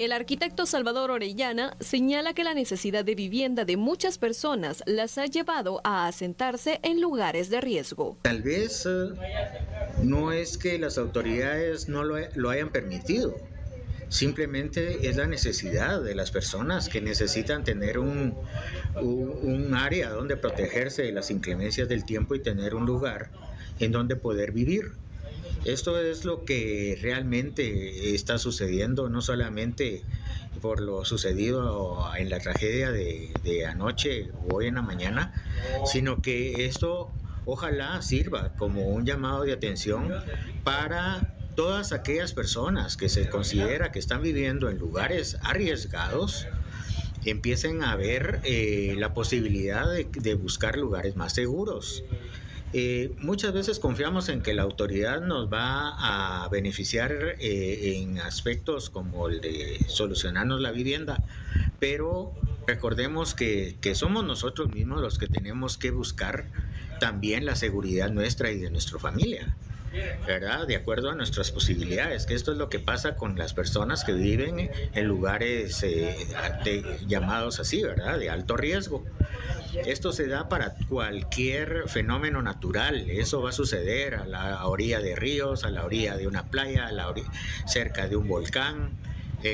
El arquitecto Salvador Orellana señala que la necesidad de vivienda de muchas personas las ha llevado a asentarse en lugares de riesgo. Tal vez no es que las autoridades no lo hayan permitido, simplemente es la necesidad de las personas que necesitan tener un área donde protegerse de las inclemencias del tiempo y tener un lugar en donde poder vivir. Esto es lo que realmente está sucediendo, no solamente por lo sucedido en la tragedia de anoche o hoy en la mañana, sino que esto ojalá sirva como un llamado de atención para todas aquellas personas que se considera que están viviendo en lugares arriesgados, empiecen a ver la posibilidad de buscar lugares más seguros. Muchas veces confiamos en que la autoridad nos va a beneficiar en aspectos como el de solucionarnos la vivienda, pero recordemos que somos nosotros mismos los que tenemos que buscar también la seguridad nuestra y de nuestra familia, ¿verdad? De acuerdo a nuestras posibilidades, que esto es lo que pasa con las personas que viven en lugares llamados así, ¿verdad? De alto riesgo. Esto se da para cualquier fenómeno natural. Eso va a suceder a la orilla de ríos, a la orilla de una playa, cerca de un volcán.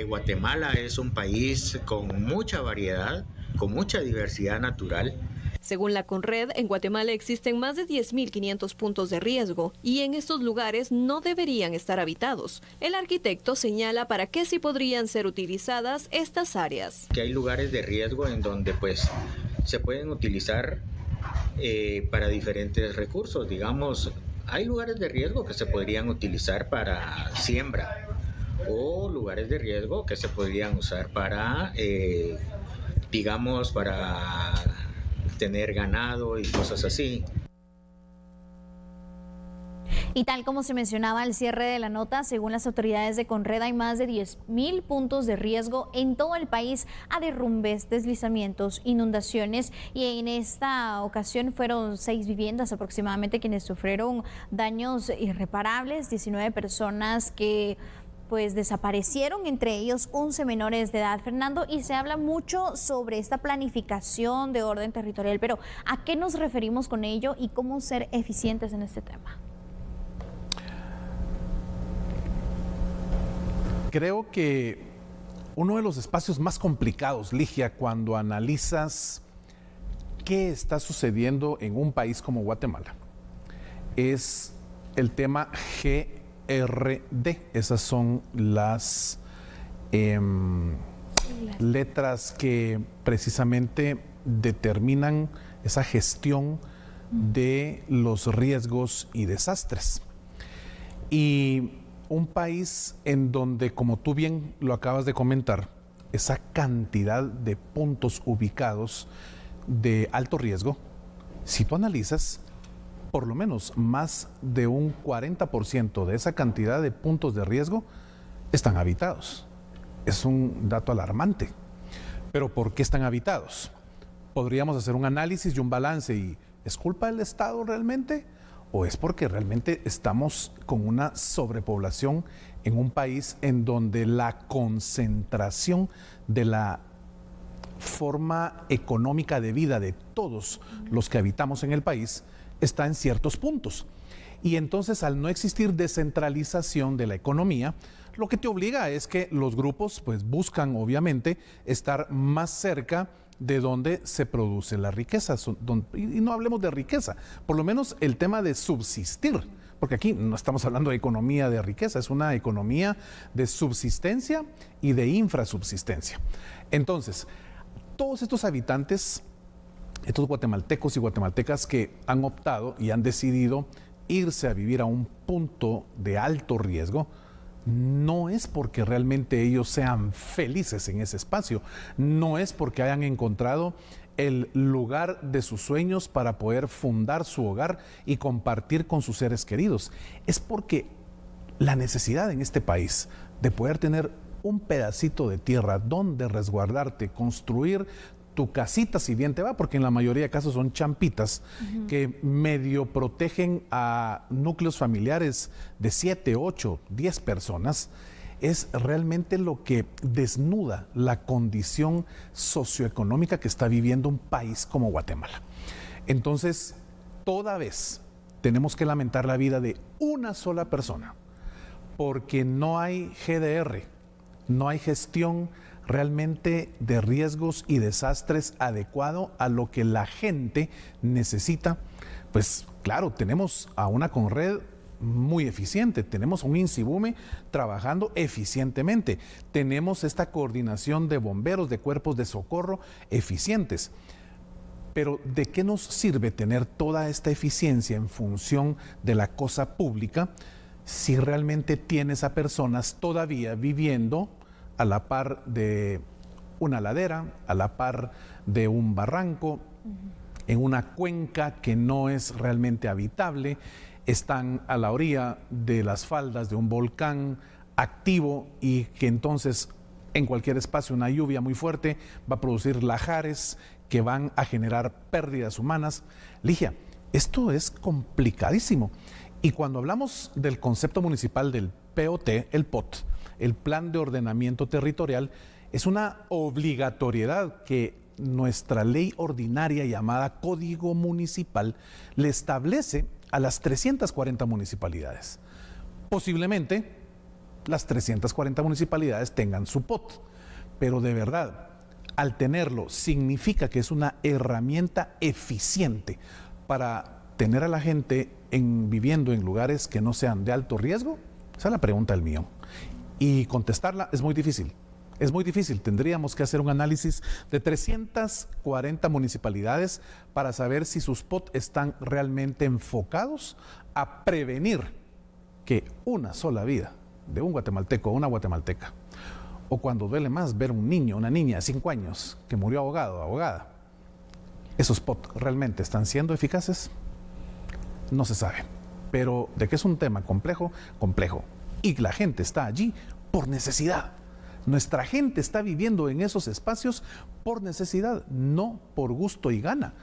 Guatemala es un país con mucha variedad, con mucha diversidad natural. Según la Conred, en Guatemala existen más de 10.500 puntos de riesgo y en estos lugares no deberían estar habitados. El arquitecto señala para qué sí podrían ser utilizadas estas áreas. Que hay lugares de riesgo en donde pues se pueden utilizar para diferentes recursos. Digamos, hay lugares de riesgo que se podrían utilizar para siembra o lugares de riesgo que se podrían usar para, digamos, para tener ganado y cosas así. Y tal como se mencionaba al cierre de la nota, según las autoridades de Conred, hay más de 10.000 puntos de riesgo en todo el país a derrumbes, deslizamientos, inundaciones, y en esta ocasión fueron 6 viviendas aproximadamente quienes sufrieron daños irreparables, 19 personas que pues desaparecieron, entre ellos 11 menores de edad, Fernando, y se habla mucho sobre esta planificación de orden territorial, pero ¿a qué nos referimos con ello y cómo ser eficientes en este tema? Creo que uno de los espacios más complicados, Ligia, cuando analizas qué está sucediendo en un país como Guatemala, es el tema GRD. Esas son las letras que precisamente determinan esa gestión de los riesgos y desastres. Y un país en donde, como tú bien lo acabas de comentar, esa cantidad de puntos ubicados de alto riesgo, si tú analizas, por lo menos más de un 40% de esa cantidad de puntos de riesgo están habitados. Es un dato alarmante. Pero ¿por qué están habitados? Podríamos hacer un análisis y un balance y ¿es culpa del Estado realmente? ¿O es porque realmente estamos con una sobrepoblación en un país en donde la concentración de la forma económica de vida de todos los que habitamos en el país está en ciertos puntos? Y entonces, al no existir descentralización de la economía, lo que te obliga es que los grupos pues buscan obviamente estar más cerca de donde se produce la riqueza. Y no hablemos de riqueza, por lo menos el tema de subsistir, porque aquí no estamos hablando de economía de riqueza, es una economía de subsistencia y de infrasubsistencia. Entonces, todos estos habitantes, estos guatemaltecos y guatemaltecas que han optado y han decidido irse a vivir a un punto de alto riesgo, no es porque realmente ellos sean felices en ese espacio, no es porque hayan encontrado el lugar de sus sueños para poder fundar su hogar y compartir con sus seres queridos. Es porque la necesidad en este país de poder tener un pedacito de tierra donde resguardarte, construir tu casita, si bien te va, porque en la mayoría de casos son champitas que medio protegen a núcleos familiares de 7, 8, 10 personas, es realmente lo que desnuda la condición socioeconómica que está viviendo un país como Guatemala. Entonces, toda vez tenemos que lamentar la vida de una sola persona, porque no hay GDR, no hay gestión realmente de riesgos y desastres adecuado a lo que la gente necesita. Pues claro, tenemos a una Conred muy eficiente, tenemos un INSIBUME trabajando eficientemente, tenemos esta coordinación de bomberos, de cuerpos de socorro eficientes. Pero ¿de qué nos sirve tener toda esta eficiencia en función de la cosa pública si realmente tienes a personas todavía viviendo a la par de una ladera, a la par de un barranco, en una cuenca que no es realmente habitable, están a la orilla de las faldas de un volcán activo y que entonces en cualquier espacio una lluvia muy fuerte va a producir lajares que van a generar pérdidas humanas? Ligia, esto es complicadísimo. Y cuando hablamos del concepto municipal del POT, el POT, el Plan de Ordenamiento Territorial, es una obligatoriedad que nuestra ley ordinaria llamada Código Municipal le establece a las 340 municipalidades. Posiblemente las 340 municipalidades tengan su POT, pero de verdad, al tenerlo, significa que es una herramienta eficiente para tener a la gente viviendo en lugares que no sean de alto riesgo. Esa es la pregunta del millón. Y contestarla es muy difícil. Es muy difícil. Tendríamos que hacer un análisis de 340 municipalidades para saber si sus POT están realmente enfocados a prevenir que una sola vida de un guatemalteco o una guatemalteca, o cuando duele más ver un niño, una niña de 5 años que murió ahogado o ahogada, ¿esos POT realmente están siendo eficaces? No se sabe. Pero de que es un tema complejo, complejo. Y la gente está allí por necesidad. Nuestra gente está viviendo en esos espacios por necesidad, no por gusto y gana.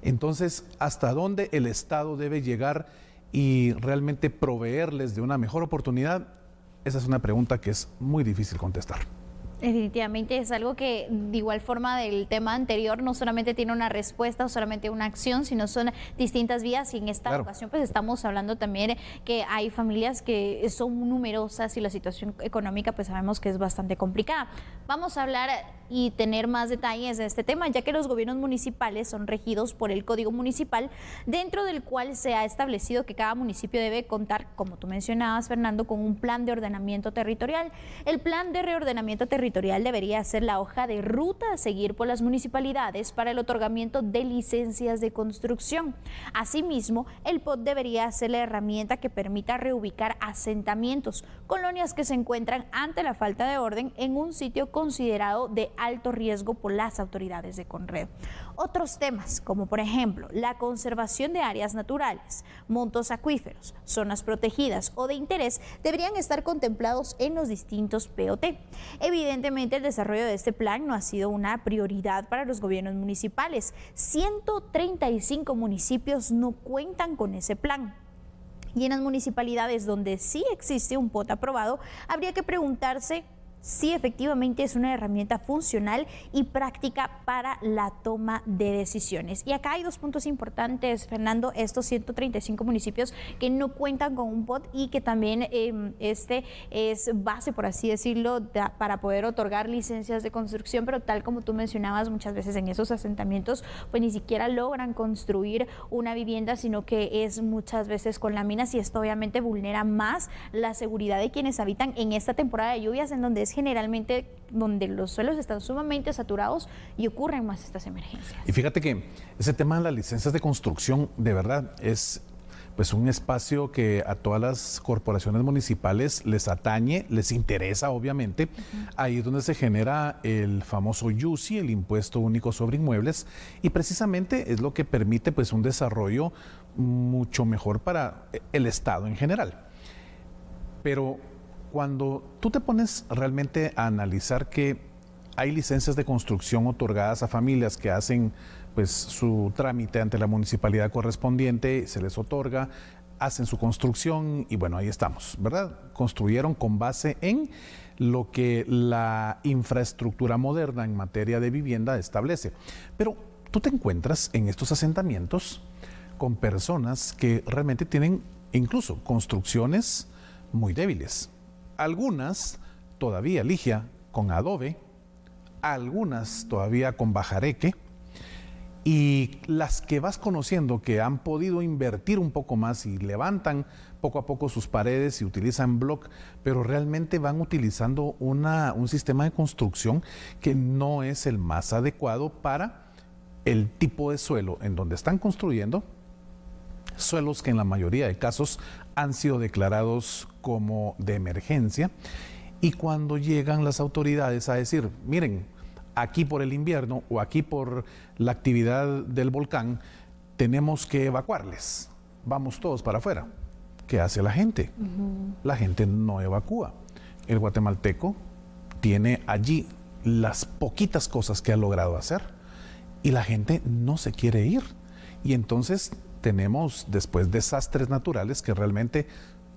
Entonces, ¿hasta dónde el Estado debe llegar y realmente proveerles de una mejor oportunidad? Esa es una pregunta que es muy difícil contestar. Definitivamente es algo que, de igual forma del tema anterior, no solamente tiene una respuesta o solamente una acción, sino son distintas vías, y en esta ocasión pues estamos hablando también que hay familias que son numerosas y la situación económica pues sabemos que es bastante complicada. Vamos a hablar y tener más detalles de este tema, ya que los gobiernos municipales son regidos por el Código Municipal, dentro del cual se ha establecido que cada municipio debe contar, como tú mencionabas, Fernando, con un plan de ordenamiento territorial. El plan de reordenamiento territorial debería ser la hoja de ruta a seguir por las municipalidades para el otorgamiento de licencias de construcción. Asimismo, el POT debería ser la herramienta que permita reubicar asentamientos, colonias que se encuentran ante la falta de orden en un sitio considerado de alto riesgo por las autoridades de Conred. Otros temas, como por ejemplo la conservación de áreas naturales, montos acuíferos, zonas protegidas o de interés, deberían estar contemplados en los distintos POT. Evidentemente, el desarrollo de este plan no ha sido una prioridad para los gobiernos municipales. 135 municipios no cuentan con ese plan. Y en las municipalidades donde sí existe un POT aprobado, habría que preguntarse si efectivamente es una herramienta funcional y práctica para la toma de decisiones. Y acá hay dos puntos importantes, Fernando: estos 135 municipios que no cuentan con un POT y que también este es base, por así decirlo, para poder otorgar licencias de construcción, pero tal como tú mencionabas, muchas veces en esos asentamientos pues ni siquiera logran construir una vivienda, sino que es muchas veces con láminas, y esto obviamente vulnera más la seguridad de quienes habitan en esta temporada de lluvias, en donde es generalmente donde los suelos están sumamente saturados y ocurren más estas emergencias. Y fíjate que ese tema de las licencias de construcción de verdad es pues un espacio que a todas las corporaciones municipales les atañe, les interesa obviamente. Ahí es donde se genera el famoso IUSI, el Impuesto Único sobre Inmuebles, y precisamente es lo que permite pues un desarrollo mucho mejor para el Estado en general. Pero cuando tú te pones realmente a analizar que hay licencias de construcción otorgadas a familias que hacen pues su trámite ante la municipalidad correspondiente, se les otorga, hacen su construcción y bueno, ahí estamos, ¿verdad? Construyeron con base en lo que la infraestructura moderna en materia de vivienda establece. Pero tú te encuentras en estos asentamientos con personas que realmente tienen incluso construcciones muy débiles. Algunas todavía, Ligia, con adobe, algunas todavía con bajareque, y las que vas conociendo que han podido invertir un poco más y levantan poco a poco sus paredes y utilizan block, pero realmente van utilizando un sistema de construcción que no es el más adecuado para el tipo de suelo en donde están construyendo, suelos que en la mayoría de casos han sido declarados como de emergencia, y cuando llegan las autoridades a decir, miren, aquí por el invierno o aquí por la actividad del volcán, tenemos que evacuarles, vamos todos para afuera. ¿Qué hace la gente? La gente no evacúa. El guatemalteco tiene allí las poquitas cosas que ha logrado hacer y la gente no se quiere ir. Y entonces tenemos después desastres naturales que realmente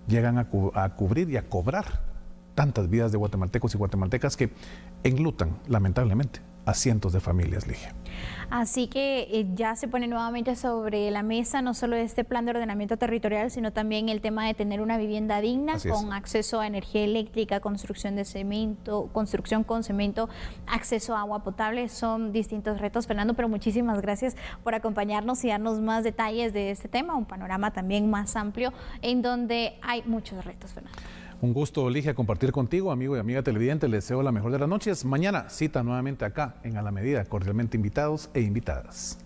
llegan a cubrir y a cobrar tantas vidas de guatemaltecos y guatemaltecas que enlutan, lamentablemente, a cientos de familias, Ligia. Así que ya se pone nuevamente sobre la mesa no solo este plan de ordenamiento territorial, sino también el tema de tener una vivienda digna con acceso a energía eléctrica, construcción de cemento, construcción con cemento, acceso a agua potable. Son distintos retos, Fernando, pero muchísimas gracias por acompañarnos y darnos más detalles de este tema, un panorama también más amplio en donde hay muchos retos, Fernando. Un gusto, Ligia, compartir contigo, amigo y amiga televidente. Les deseo la mejor de las noches. Mañana, cita nuevamente acá en A la Medida, cordialmente invitados e invitadas.